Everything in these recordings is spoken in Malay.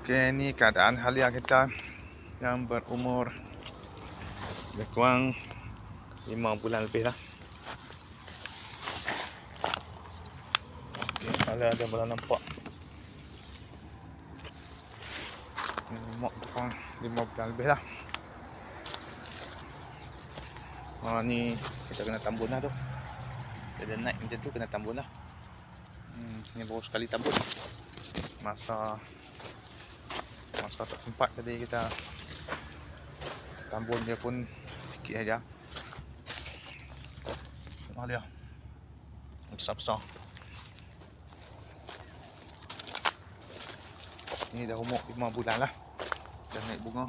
Okey, ni keadaan halia kita yang berumur lebih kurang 5 bulan lebih lah. Okey, kalau ada boleh nampak umur kurang 5 bulan lebih lah. Ni kita kena tambun lah tu. Dia naik macam tu kena tambun lah. Ni baru sekali tambun. Masa tak sempat tadi kita tambun dia pun sikit aja. Tengok dia. Besar-besar. Ni dah umur 5 bulan lah. Dah naik bunga.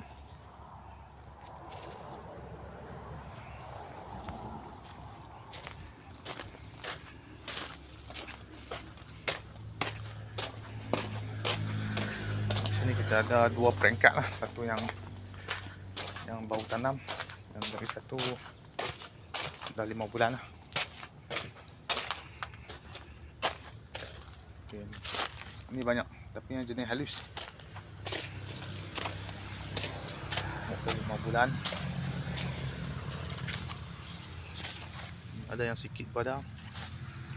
Sini kita ada 2 peringkat lah. Satu yang baru tanam, dan dari satu dah 5 bulan lah. Okay. Ni banyak, tapi yang jenis halus. Umur 5 bulan. Ada yang sikit pada,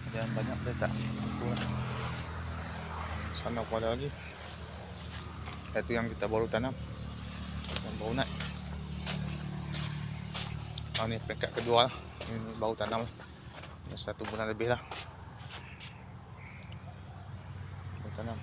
ada yang banyak dia tak. Sana pun ada lagi. Itu yang kita baru tanam, yang baru naik. Ni peringkat kedua lah. Ini baru tanam lah. 1 bulan lebih lah baru tanam.